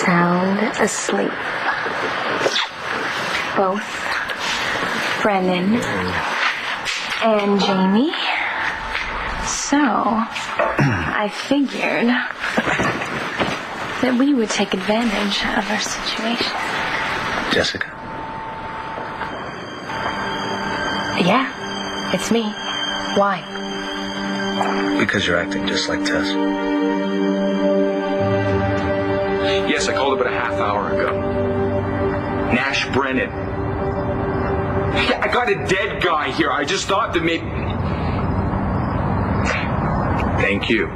sound asleep. Both Brennan and Jamie. So, I figured that we would take advantage of our situation. Jessica? Yeah, it's me. Why? Because you're acting just like Tess. Yes, I called about a half hour ago. Nash Brennan. Yeah, I got a dead guy here. I just thought that maybe... Thank you.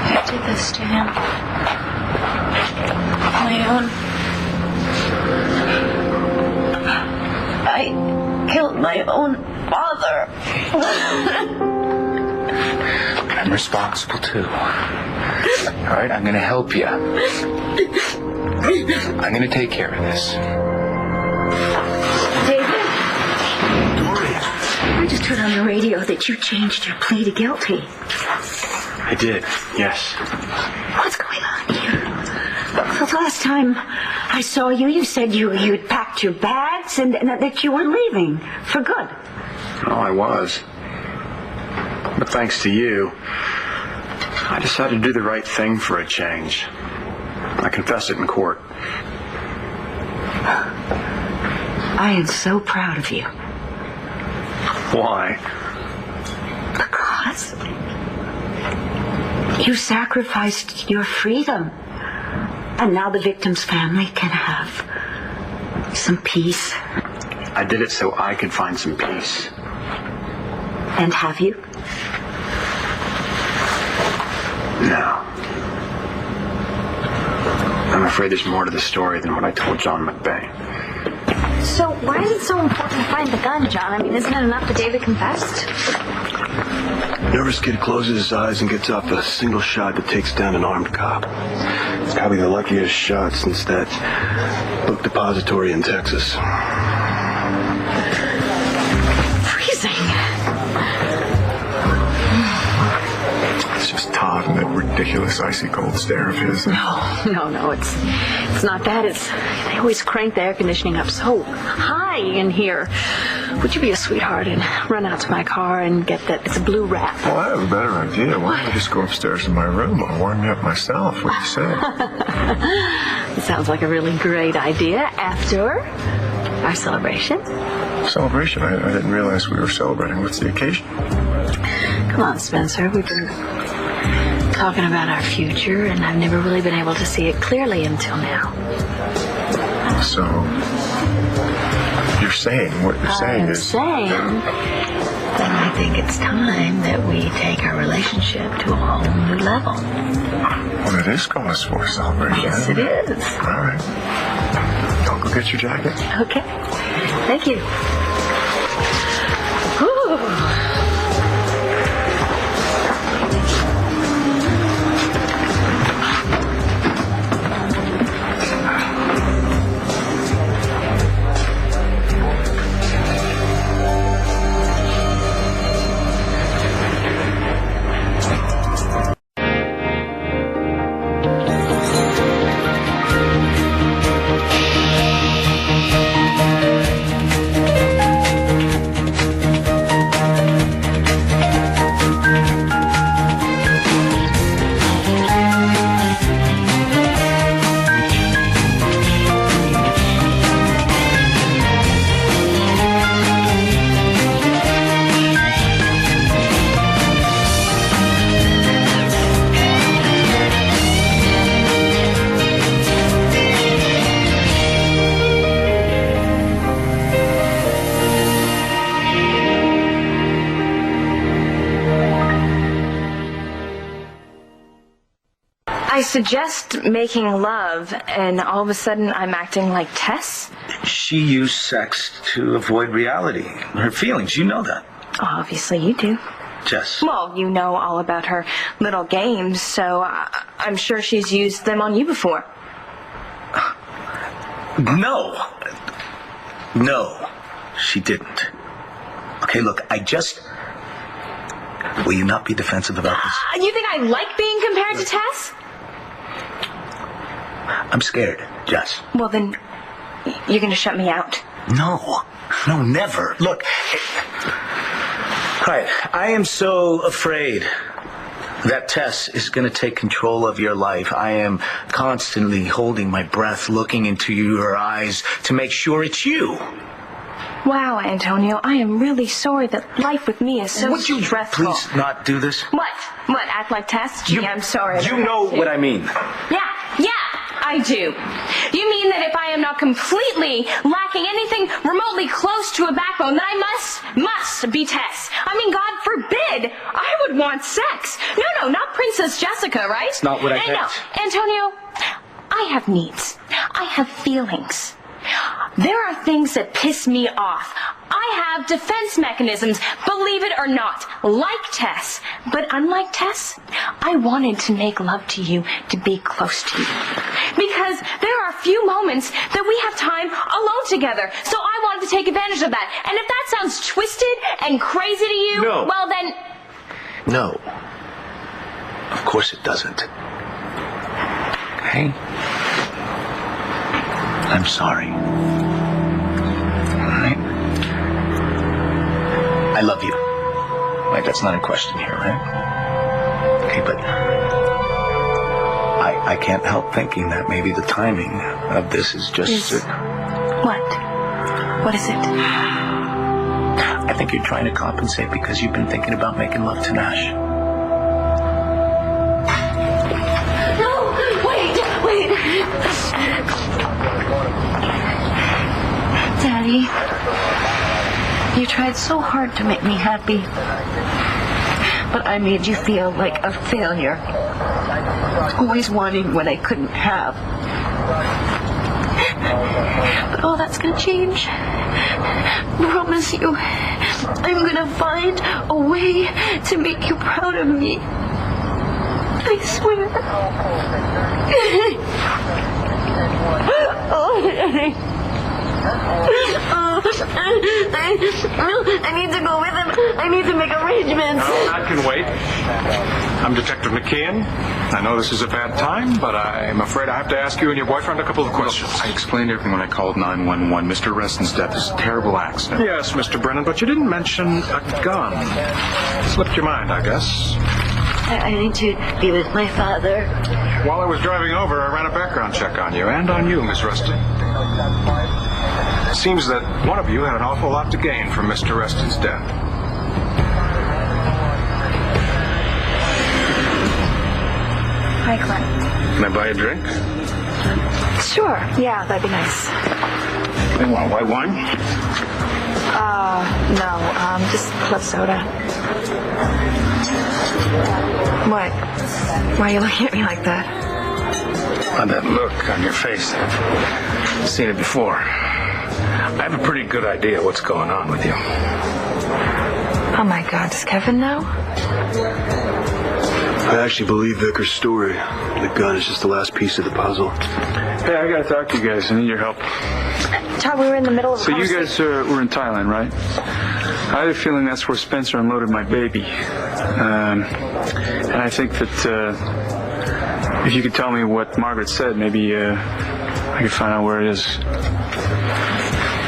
I did this to him. My own. I killed my own father. I'm responsible too. All right, I'm going to help you. I'm going to take care of this. David? I just heard on the radio that you changed your plea to guilty. I did, yes. What's going on here? The last time I saw you, you said you'd packed your bags and that you were leaving for good. Oh, I was. But thanks to you, I decided to do the right thing for a change. I confessed it in court. I am so proud of you. Why? Because you sacrificed your freedom. And now the victim's family can have some peace. I did it so I could find some peace. And have you? No. I'm afraid there's more to the story than what I told John McVeigh. So why is it so important to find the gun, John? I mean, isn't it enough that David confessed? Nervous kid closes his eyes and gets off a single shot that takes down an armed cop. It's probably the luckiest shot since that book depository in Texas. Freezing. It's just Todd and that ridiculous icy cold stare of his. No, it's not that. They always crank the air conditioning up so high in here. Would you be a sweetheart and run out to my car and get that? It's a blue wrap. Well, I have a better idea. Why don't you just go upstairs to my room? I'll warm you up myself. What do you say? It sounds like a really great idea after our celebration. Celebration? I didn't realize we were celebrating. What's the occasion? Come on, Spencer. We've been talking about our future, and I've never really been able to see it clearly until now. So, you're saying, what you're saying is... I'm saying that I think it's time that we take our relationship to a whole new level. Well, it is cause for a celebration. Yes, it is. All right. I'll go get your jacket. Okay. Thank you. Whew. I suggest making love, and all of a sudden I'm acting like Tess? She used sex to avoid reality, her feelings. You know that. Obviously you do. Jess. Well, you know all about her little games, so I'm sure she's used them on you before. No, she didn't. Okay, look, I just Will you not be defensive about this? You think I like being compared to Tess? I'm scared, Jess. Well, then, you're going to shut me out. No, never. Look. All right, I am so afraid that Tess is going to take control of your life. I am constantly holding my breath, looking into your eyes to make sure it's you. Wow, Antonio, I am really sorry that life with me is so Would you stressful. please not do this? What? Act like Tess? Gee, I'm sorry. You know what I mean. Yeah, I do. You mean that if I am not completely lacking anything remotely close to a backbone, that I must be Tess? I mean, God forbid I would want sex. No, not Princess Jessica, right? It's not what I meant. No, Antonio, I have needs. I have feelings. There are things that piss me off. I have defense mechanisms, believe it or not, like Tess. But unlike Tess, I wanted to make love to you, to be close to you. Because there are a few moments that we have time alone together. So I wanted to take advantage of that. And if that sounds twisted and crazy to you, No. well then... No. Of course it doesn't. Okay? I'm sorry. All right? I love you. Right, that's not a question here, right? Okay, but I can't help thinking that maybe the timing of this is just... What? What is it? I think you're trying to compensate because you've been thinking about making love to Nash. No, wait. Daddy, you tried so hard to make me happy, but I made you feel like a failure, always wanting what I couldn't have. But all that's gonna change. Promise you, I'm gonna find a way to make you proud of me. I swear. I need to go with him. I need to make arrangements. No, I can wait. I'm Detective McKeon. I know this is a bad time, but I'm afraid I have to ask you and your boyfriend a couple of questions. I explained everything when I called 911. Mr. Reston's death is a terrible accident. Yes, Mr. Brennan, but you didn't mention a gun. Slipped your mind, I guess. I need to be with my father. While I was driving over, I ran a background check on you, and on you, Miss Reston. It seems that one of you had an awful lot to gain from Mr. Reston's death. Hi, Clint. Can I buy a drink? Sure, yeah, that'd be nice. You want white wine? No, just club soda. What? Why are you looking at me like that? On that look on your face, I've seen it before. I have a pretty good idea what's going on with you. Oh my God, does Kevin know? I actually believe Vickers' story. The gun is just the last piece of the puzzle. Hey, I gotta talk to you guys. I need your help. Todd, we were in the middle of a So you conversation. guys were in Thailand, right? I had a feeling that's where Spencer unloaded my baby. And I think that if you could tell me what Margaret said, maybe I could find out where it is.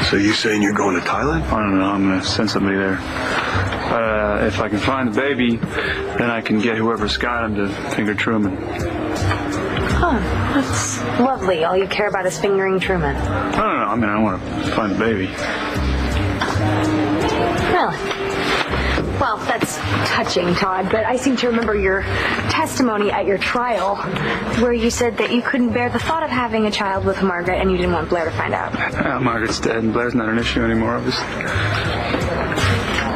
So you saying you're going to Thailand? I don't know. I'm gonna send somebody there. If I can find the baby, then I can get whoever's got him to finger Truman. Oh, that's lovely. All you care about is fingering Truman. I don't know. I mean, I want to find the baby. Really? Well, that's touching, Todd, but I seem to remember your testimony at your trial where you said that you couldn't bear the thought of having a child with Margaret and you didn't want Blair to find out. Margaret's dead, and Blair's not an issue anymore, obviously.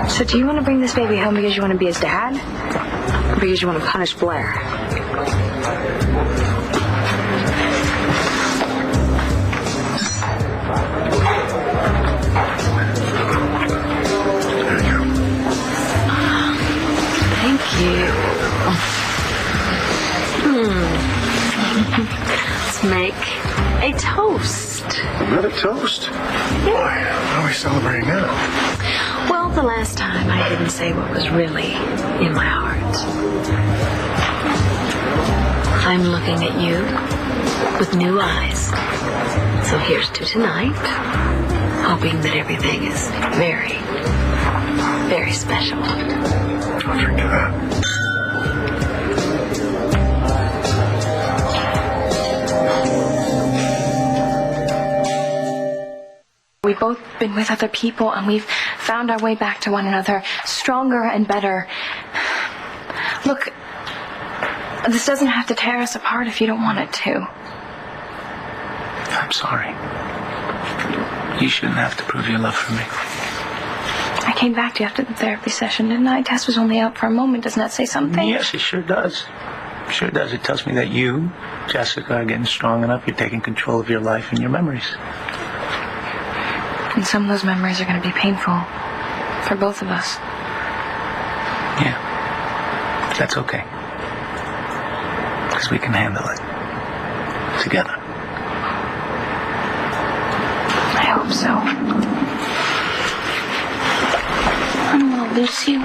So do you want to bring this baby home because you want to be his dad? Or because you want to punish Blair? Thank you. Let's make a toast. Another toast? Boy, how are we celebrating that? Well, about the last time I didn't say what was really in my heart? I'm looking at you with new eyes. So here's to tonight, hoping that everything is very, very special. I'll drink to that. We've both been with other people, and we've found our way back to one another, stronger and better. Look, this doesn't have to tear us apart if you don't want it to. I'm sorry. You shouldn't have to prove your love for me. I came back to you after the therapy session, didn't I? Tess was only out for a moment. Doesn't that say something? Yes, it sure does. Sure does. It tells me that you, Jessica, are getting strong enough. You're taking control of your life and your memories. And some of those memories are going to be painful for both of us. Yeah. That's okay. Because we can handle it. Together. I hope so. I don't want to lose you.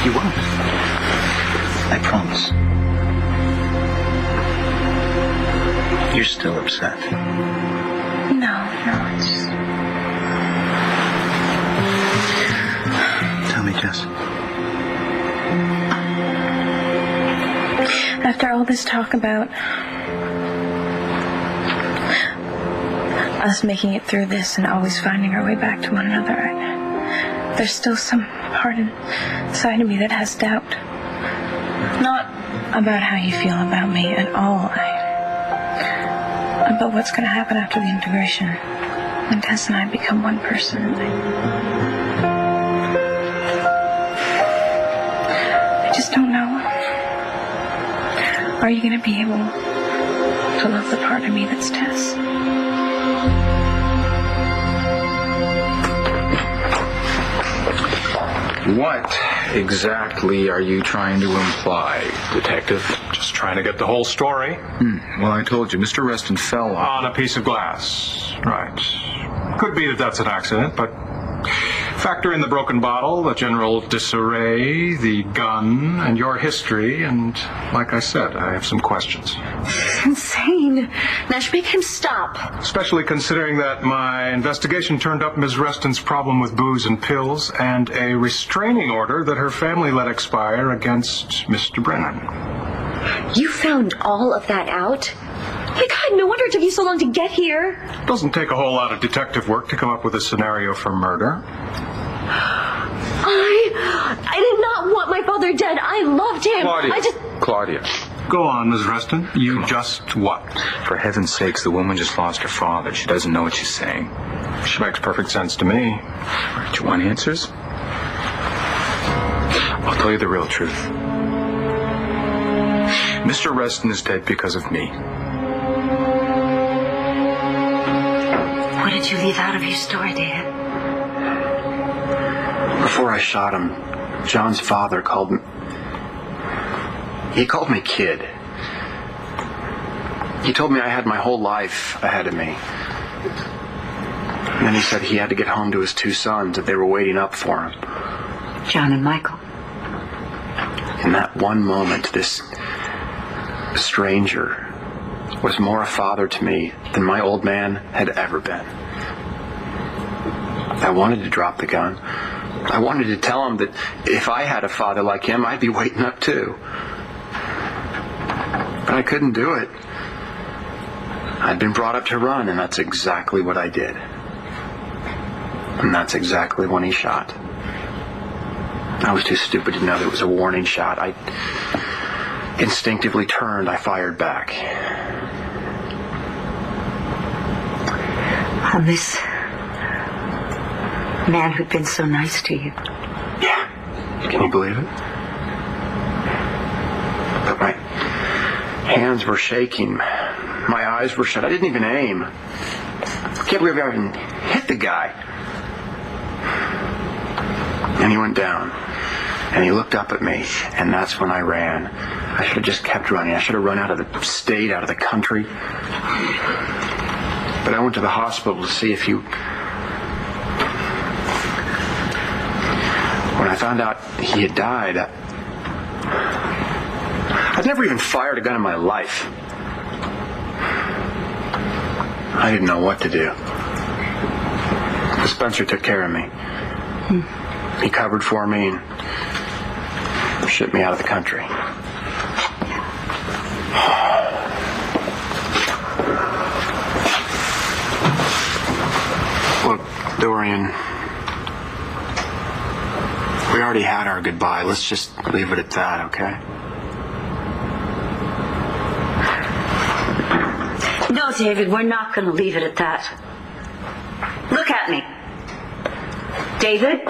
You won't. I promise. You're still upset. No, it's just... Tell me, Jess. After all this talk about us making it through this and always finding our way back to one another, there's still some part inside of me that has doubt. Not about how you feel about me at all, about what's going to happen after the integration, when Tess and I become one person. I just don't know. Are you going to be able to love the part of me that's Tess? What exactly are you trying to imply, Detective? Just trying to get the whole story. Well, I told you, Mr. Reston fell On a piece of glass. Right. Could be that that's an accident, but factor in the broken bottle, the general disarray, the gun, and your history, and like I said, I have some questions. Insane. Nash, make him stop. Especially considering that my investigation turned up Ms. Reston's problem with booze and pills and a restraining order that her family let expire against Mr. Brennan. You found all of that out? My God, no wonder it took you so long to get here. Doesn't take a whole lot of detective work to come up with a scenario for murder. I did not want my father dead. I loved him. Claudia. Go on, Ms. Reston. You just what? For heaven's sakes, the woman just lost her father. She doesn't know what she's saying. She makes perfect sense to me. Do you want answers? I'll tell you the real truth. Mr. Reston is dead because of me. What did you leave out of your story, Dad? Before I shot him, John's father called me... He called me kid. He told me I had my whole life ahead of me. And then he said he had to get home to his two sons, that they were waiting up for him. John and Michael. In that one moment, this stranger was more a father to me than my old man had ever been. I wanted to drop the gun. I wanted to tell him that if I had a father like him, I'd be waiting up too. But I couldn't do it. I'd been brought up to run, and that's exactly what I did. And that's exactly when he shot. I was too stupid to know that it was a warning shot. I instinctively turned. I fired back. On this man who'd been so nice to you. Yeah. Can you believe it? But my hands were shaking. My eyes were shut. I didn't even aim. I can't believe I even hit the guy. And he went down. And he looked up at me. And that's when I ran. I should have just kept running. I should have run out of the state, out of the country. But I went to the hospital to see if you... When I found out he had died, I'd never even fired a gun in my life. I didn't know what to do. But Spencer took care of me. He covered for me and shipped me out of the country. Look, Dorian, we already had our goodbye. Let's just leave it at that, okay? No, David, we're not going to leave it at that. Look at me. David?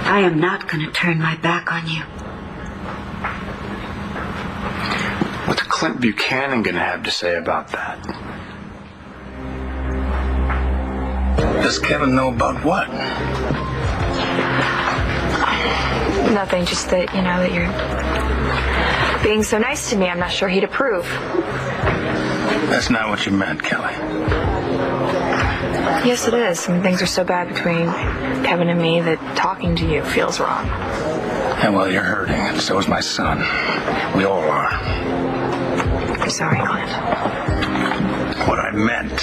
I am not going to turn my back on you. What's Clint Buchanan going to have to say about that? Does Kevin know about what? Nothing, just that, that you're being so nice to me. I'm not sure he'd approve. That's not what you meant, Kelly. Yes, it is. Things are so bad between Kevin and me that talking to you feels wrong. And well, you're hurting, and so is my son. We all are. I'm sorry, Clint. What I meant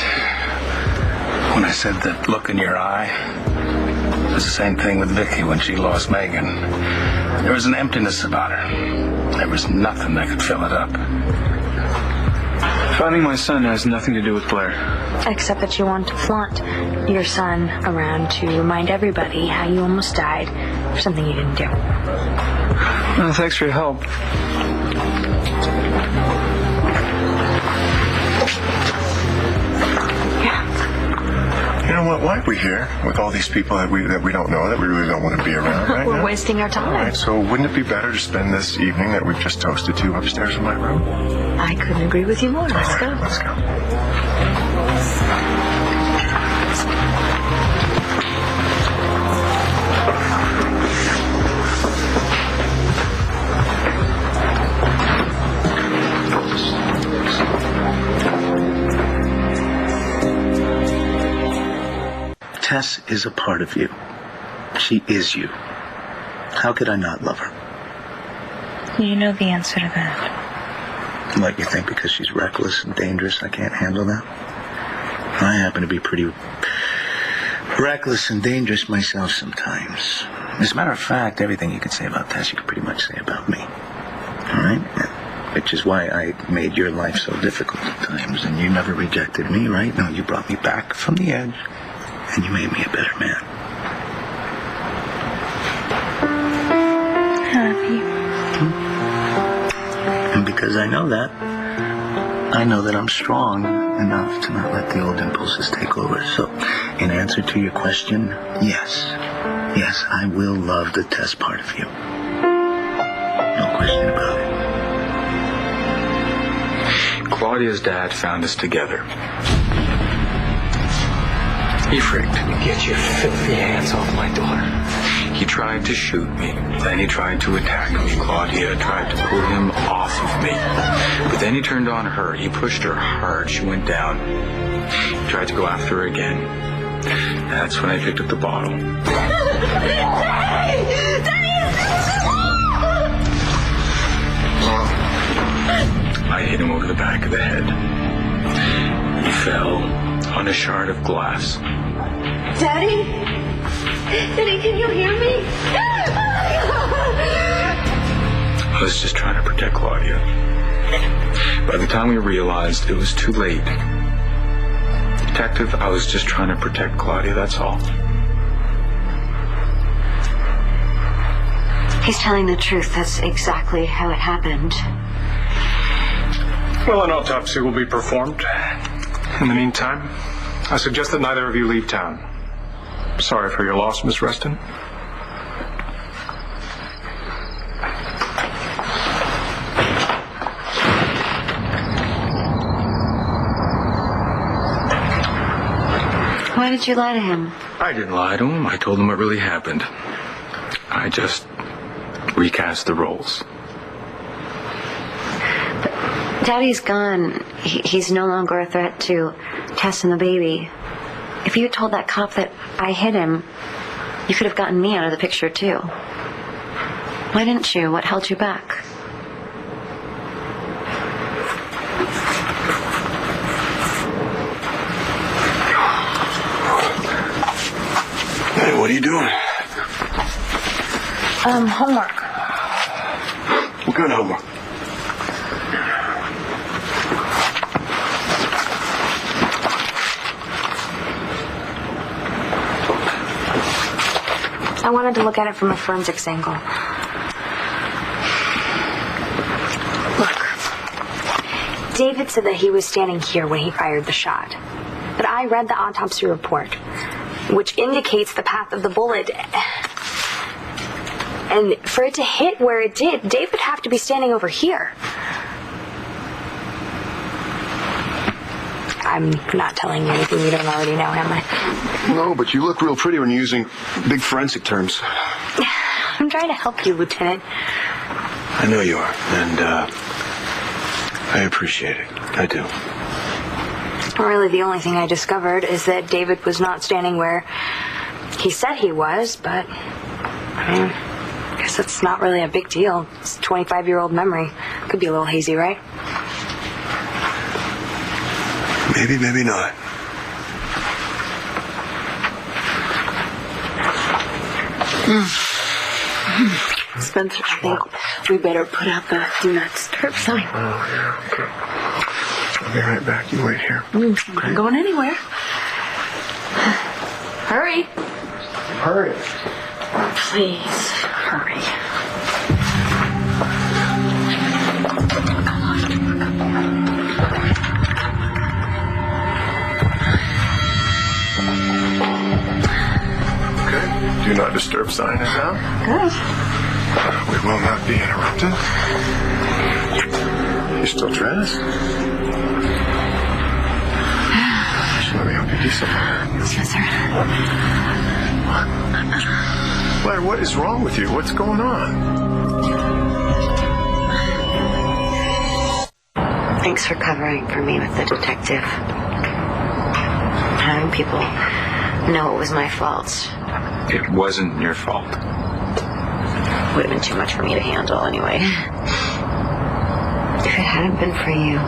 when I said that look in your eye was the same thing with Vicky when she lost Megan. There was an emptiness about her. There was nothing that could fill it up. Finding my son has nothing to do with Blair. Except that you want to flaunt your son around to remind everybody how you almost died for something you didn't do. Well, thanks for your help. You know what? Why are we here with all these people that we don't know, that we really don't want to be around right We're now? wasting our time. All right, so wouldn't it be better to spend this evening that we've just toasted to upstairs in my room? I couldn't agree with you more. Let's go. Let's go. Tess is a part of you. She is you. How could I not love her? You know the answer to that. What, you think because she's reckless and dangerous I can't handle that? I happen to be pretty reckless and dangerous myself sometimes. As a matter of fact, everything you can say about Tess, you can pretty much say about me. All right? Which is why I made your life so difficult at times, and you never rejected me, right? No, you brought me back from the edge, and you made me a better man. Happy. And because I know that I'm strong enough to not let the old impulses take over. So, in answer to your question, yes, I will love the Tess part of you. No question about it. Claudia's dad found us together. He freaked. Get your filthy hands off my daughter. He tried to shoot me. Then he tried to attack me. Claudia tried to pull him off of me. But then he turned on her. He pushed her hard. She went down. He tried to go after her again. That's when I picked up the bottle. I hit him over the back of the head. He fell on a shard of glass. Daddy? Daddy, can you hear me? I was just trying to protect Claudia. By the time we realized it was too late, Detective, I was just trying to protect Claudia, that's all. He's telling the truth. That's exactly how it happened. Well, an autopsy will be performed. In the meantime, I suggest that neither of you leave town. Sorry for your loss, Miss Reston. Why did you lie to him? I didn't lie to him. I told him what really happened. I just recast the roles. Daddy's gone. He's no longer a threat to Tess and the baby. If you had told that cop that I hit him, you could have gotten me out of the picture, too. Why didn't you? What held you back? Hey, what are you doing? Homework. What kind of homework? I wanted to look at it from a forensics angle. Look, David said that he was standing here when he fired the shot. But I read the autopsy report, which indicates the path of the bullet. And for it to hit where it did, Dave would have to be standing over here. I'm not telling you anything you don't already know, am I? No, but you look real pretty when you're using big forensic terms. I'm trying to help you, Lieutenant. I know you are, and I appreciate it. I do. Really, the only thing I discovered is that David was not standing where he said he was, but I mean, I guess it's not really a big deal. It's a 25-year-old memory. Could be a little hazy, right? Maybe, maybe not. Spencer, I think we better put out the do not disturb sign. Oh, yeah, okay. I'll be right back. You wait here. I'm not going anywhere. Hurry. Hurry. Please, hurry. Okay. Do not disturb sign is out. Good. We will not be interrupted. You still dressed? Let me help you do something. Spencer. Blair, what is wrong with you? What's going on? Thanks for covering for me with the detective. Having people know it was my fault It wasn't your fault. would have been too much for me to handle anyway. If it hadn't been for you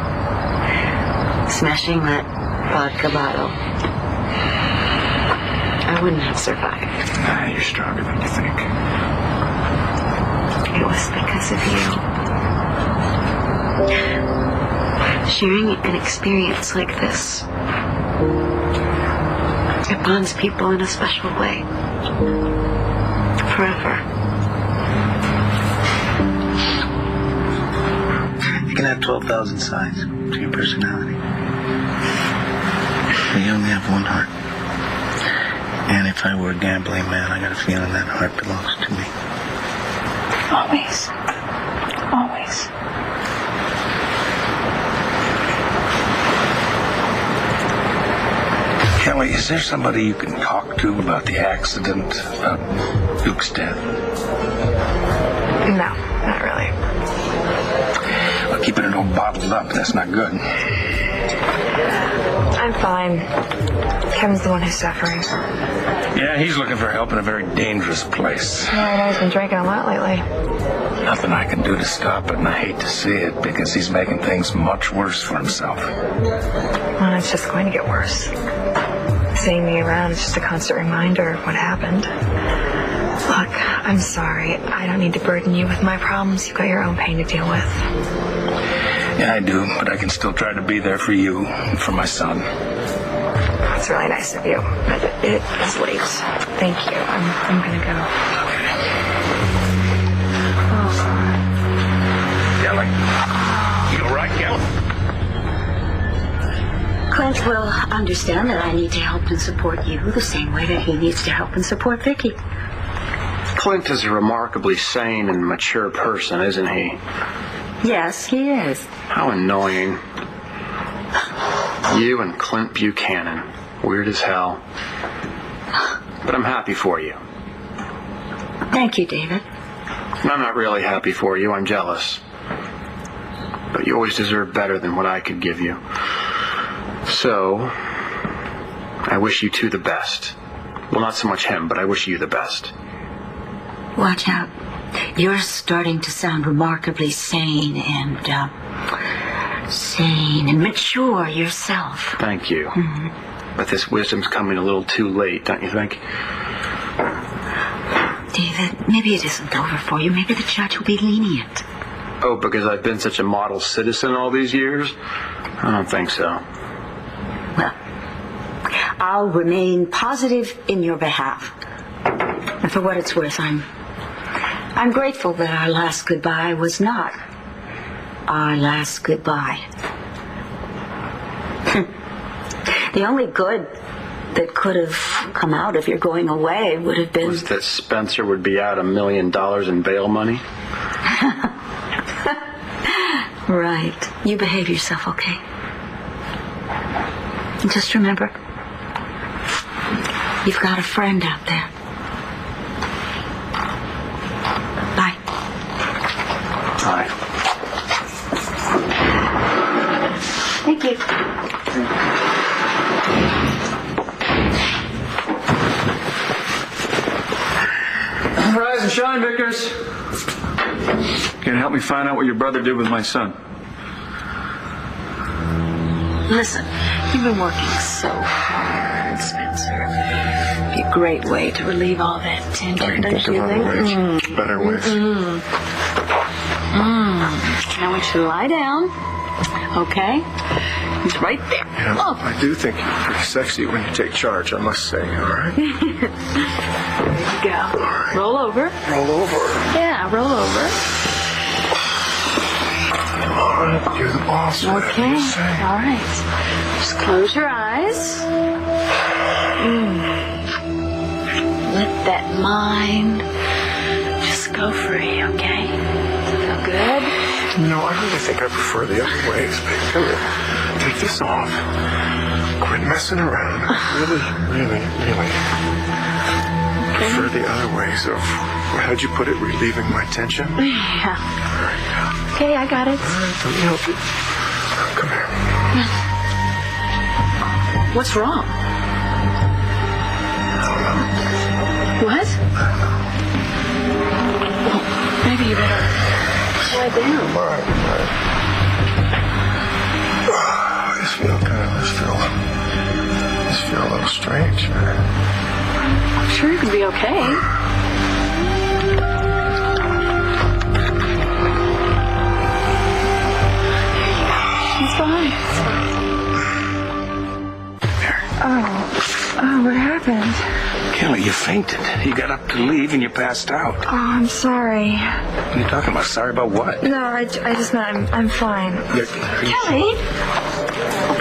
smashing that vodka bottle, I wouldn't have survived. Nah, you're stronger than you think. It was because of you. Sharing an experience like this, it bonds people in a special way. Forever. You can have 12,000 sides to your personality. But you only have one heart. And if I were a gambling man, I got a feeling that heart belongs to me. Always. Always. Kelly, is there somebody you can talk to about the accident, about Duke's death? No, not really. Well, keeping it all bottled up, that's not good. I'm fine. Kevin's the one who's suffering. Yeah, he's looking for help in a very dangerous place. Yeah, I know he's been drinking a lot lately. Nothing I can do to stop it, and I hate to see it because he's making things much worse for himself. Well, it's just going to get worse. Seeing me around is just a constant reminder of what happened. Look, I'm sorry. I don't need to burden you with my problems. You've got your own pain to deal with. Yeah, I do, but I can still try to be there for you and for my son. That's really nice of you, but it is late. Thank you. I'm gonna go. Kelly? You all right, Kelly? Clint will understand that I need to help and support you the same way that he needs to help and support Vicky. Clint is a remarkably sane and mature person, isn't he? Yes, he is. How annoying. You and Clint Buchanan. Weird as hell. But I'm happy for you. Thank you, David. And I'm not really happy for you. I'm jealous. But you always deserve better than what I could give you. So, I wish you two the best. Well, not so much him, but I wish you the best. Watch out. You're starting to sound remarkably sane and mature yourself. Thank you. But this wisdom's coming a little too late, don't you think? David, maybe it isn't over for you. Maybe the judge will be lenient. Oh, because I've been such a model citizen all these years? I don't think so. Well, I'll remain positive in your behalf. And for what it's worth, I'm grateful that our last goodbye was not our last goodbye. The only good that could have come out of your going away would have been... Was that Spencer would be out $1 million in bail money? Right. You behave yourself, okay? And just remember, you've got a friend out there. Bye. Bye. Thank you. Rise and shine, Vickers. Can you help me find out what your brother did with my son? Listen, you've been working so hard, Spencer. It'd be a great way to relieve all that tension, don't you think? Better ways. I want you to lie down, okay? He's right there. Yeah, Oh. I do think you're pretty sexy when you take charge, I must say, all right? There you go. Right. Roll over. Roll over. Yeah, roll over. All right, you're the boss. Whatever Okay. you say. All right. Just close your eyes. Let that mind just go free, okay? Feel good? No, I really think I prefer the other ways. Babe, come here. Take this off. Quit messing around. Really prefer the other ways of, how'd you put it, relieving my tension? Yeah. Okay, I got it. All right, let me help you. Come here. What's wrong? What? Well, maybe you better lie down. All right. I just feel a little strange. I'm sure you can be okay. It's fine. Oh, what happened? Kelly, you fainted. You got up to leave and you passed out. Oh, I'm sorry. What are you talking about? Sorry about what? No, I just meant I'm fine. Kelly?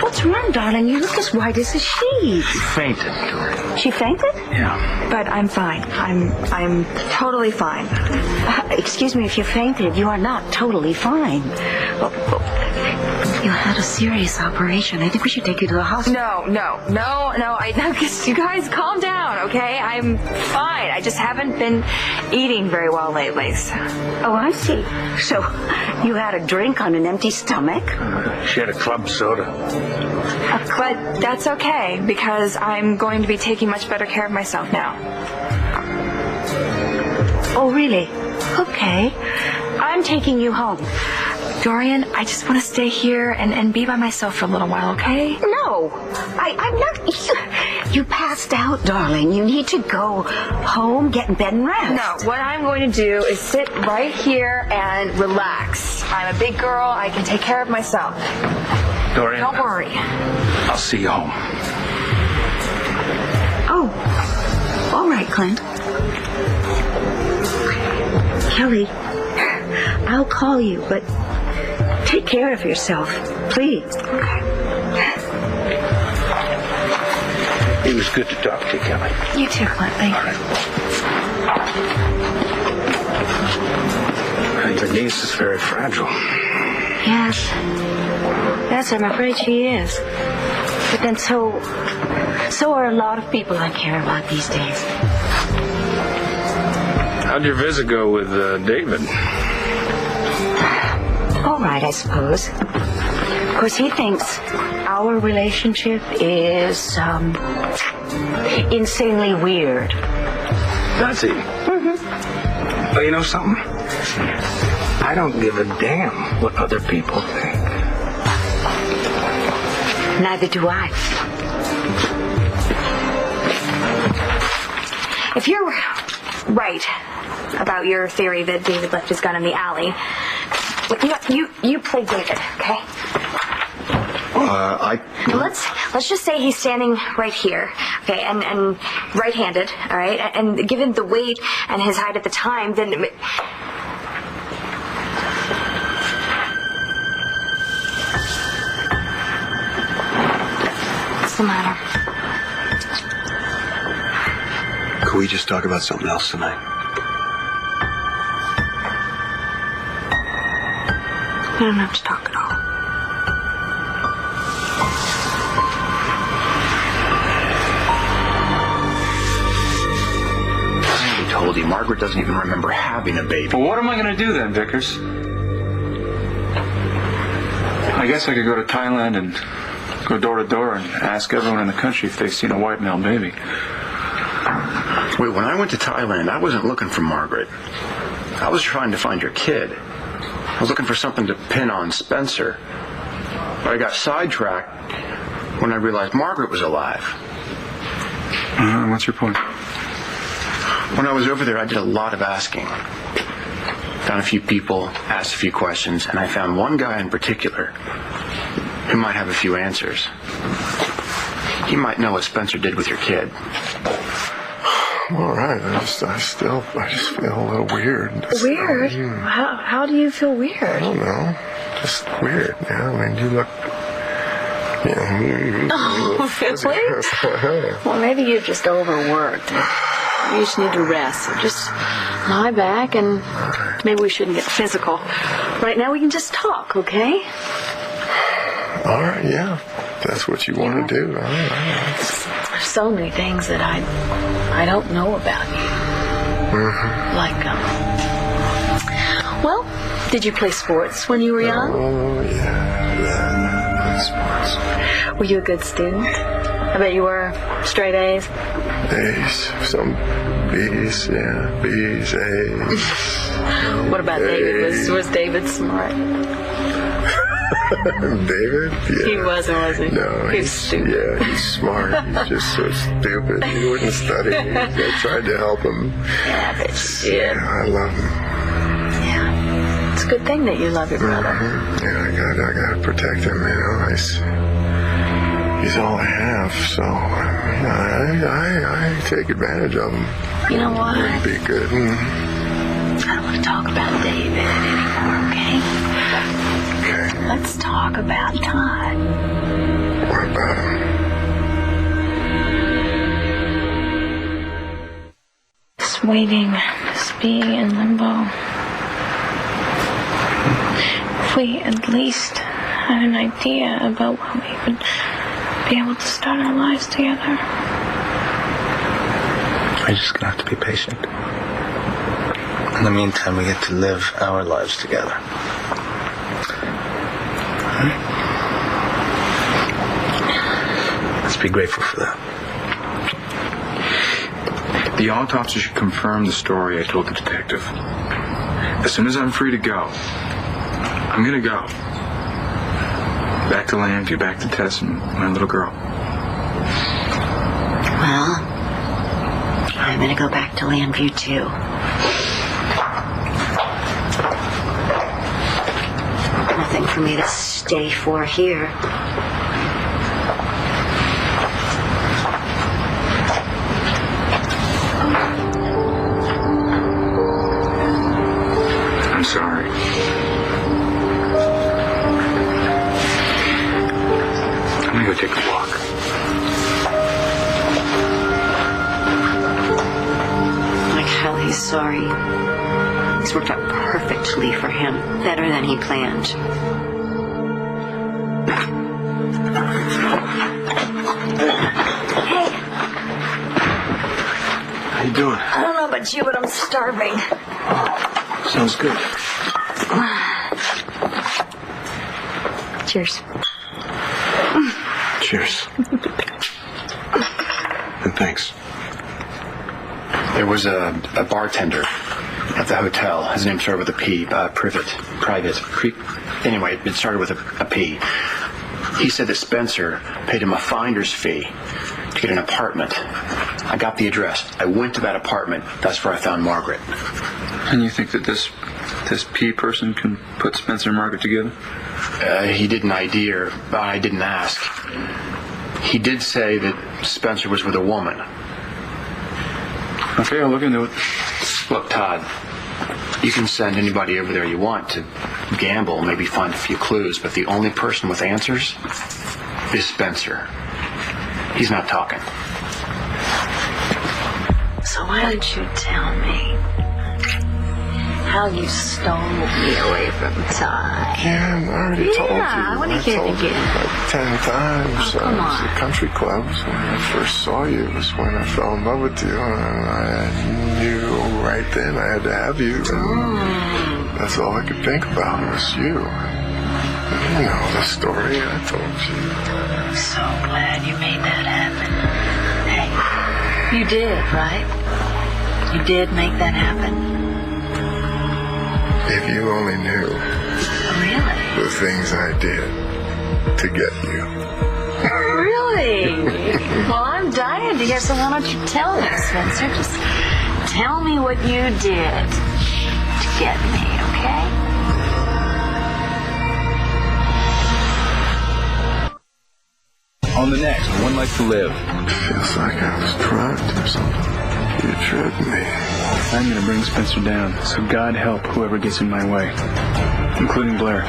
What's wrong, darling? You look as white as a sheet. She fainted, Tori. She fainted? Yeah. But I'm fine. I'm totally fine. Excuse me if you fainted. You are not totally fine. You had a serious operation. I think we should take you to the hospital. No. You guys calm down, okay? I'm fine. I just haven't been eating very well lately. So. Oh, I see. So you had a drink on an empty stomach? She had a club soda. But that's okay because I'm going to be taking much better care of myself now. Oh, really? Okay. I'm taking you home. Dorian, I just want to stay here and be by myself for a little while, okay? No, I'm not. You passed out, darling. You need to go home, get in bed and rest. No, what I'm going to do is sit right here and relax. I'm a big girl. I can take care of myself. Dorian. Don't worry. I'll see you home. Oh, all right, Clint. Kelly, I'll call you, but take care of yourself, please. It was good to talk to you, Kelly. You too, Clint. Thank you. Your niece is very fragile. Yes. Yes, I'm afraid she is. But then so are a lot of people I care about these days. How'd your visit go with David? all right, I suppose. Of course, he thinks our relationship is insanely weird. Does he? Mm-hmm. Well, you know something? I don't give a damn what other people think. Neither do I. If you're right about your theory that David left his gun in the alley, you play David, okay? Let's just say he's standing right here, okay, and right-handed, all right? And given the weight and his height at the time, then... What's the matter? Could we just talk about something else tonight? We don't have to talk at all. I already told you, Margaret doesn't even remember having a baby. Well, what am I going to do then, Vickers? I guess I could go to Thailand and go door to door and ask everyone in the country if they've seen a white male baby. Wait, when I went to Thailand, I wasn't looking for Margaret. I was trying to find your kid. I was looking for something to pin on Spencer. But I got sidetracked when I realized Margaret was alive. What's your point? When I was over there, I did a lot of asking. Found a few people, asked a few questions, and I found one guy in particular who might have a few answers. He might know what Spencer did with your kid. All right, I just feel a little weird. Weird? How do you feel weird? I don't know. Just weird. Yeah, I mean, you look... Yeah. Oh, really? Well, maybe you're just overworked. You just need to rest. So just lie back and maybe we shouldn't get physical. Right now we can just talk, okay? All right, yeah. That's what you want to do. All right. There's so many things that I don't know about you. Mm-hmm. Like, well, did you play sports when you were young? Oh, yeah. Play sports. Were you a good student? I bet you were. Straight A's? A's. Some B's, yeah. B's, A's. What about David? Was David smart? David? Yeah. He wasn't he? No, he's stupid. Yeah, he's smart. He's just so stupid. He wouldn't study. I tried to help him. Yeah, but you did. Yeah, I love him. Yeah. It's a good thing that you love your brother. Mm-hmm. Yeah, I gotta protect him, you know. He's all I have, so I take advantage of him. You know what? It'd be good. Mm-hmm. I don't want to talk about David anymore, okay? Okay. Let's talk about Todd. What about him? Just waiting, just being in limbo. If we at least had an idea about when we would be able to start our lives together. We're just gonna have to be patient. In the meantime, we get to live our lives together. Let's be grateful for that. The autopsy should confirm the story I told the detective. As soon as I'm free to go, I'm gonna go. Back to Landview, back to Tess and my little girl. Well, I'm going to go back to Landview, too. Nothing for me to stay for here. I'm sorry. I'm gonna go take a walk. Like hell, he's sorry. This worked out perfectly for him. Better than he planned. Hey, How you doing? I don't know about you, but I'm starving. Sounds good. Cheers. Cheers. And thanks. There was a bartender at the hotel. His name started with a P. Private. Anyway, it started with a P. He said that Spencer paid him a finder's fee to get an apartment. I got the address. I went to that apartment. That's where I found Margaret. And you think that this P person can put Spencer and Margaret together? He didn't ID her, but I didn't ask. He did say that Spencer was with a woman. Okay, I'll look into it. Look, Todd, you can send anybody over there you want to gamble, maybe find a few clues, but the only person with answers is Spencer. He's not talking. So why don't you tell me how you stole me away from Todd? Yeah, I already told you. I want to hear it again. Like 10 times. Oh, come I was on. at country clubs when I first saw you. It was when I fell in love with you. And I knew right then I had to have you. And that's all I could think about was you. You know the story I told you. I'm so glad you made that happen. Hey, you did, right? You did make that happen. If you only knew Really? the things I did to get you. Really? Well, I'm dying to hear, so why don't you tell me, Spencer? Just tell me what you did to get me, okay? On the next One Life to Live. Feels like I was drugged or something. You tripped me. I'm going to bring Spencer down, so God help whoever gets in my way, including Blair.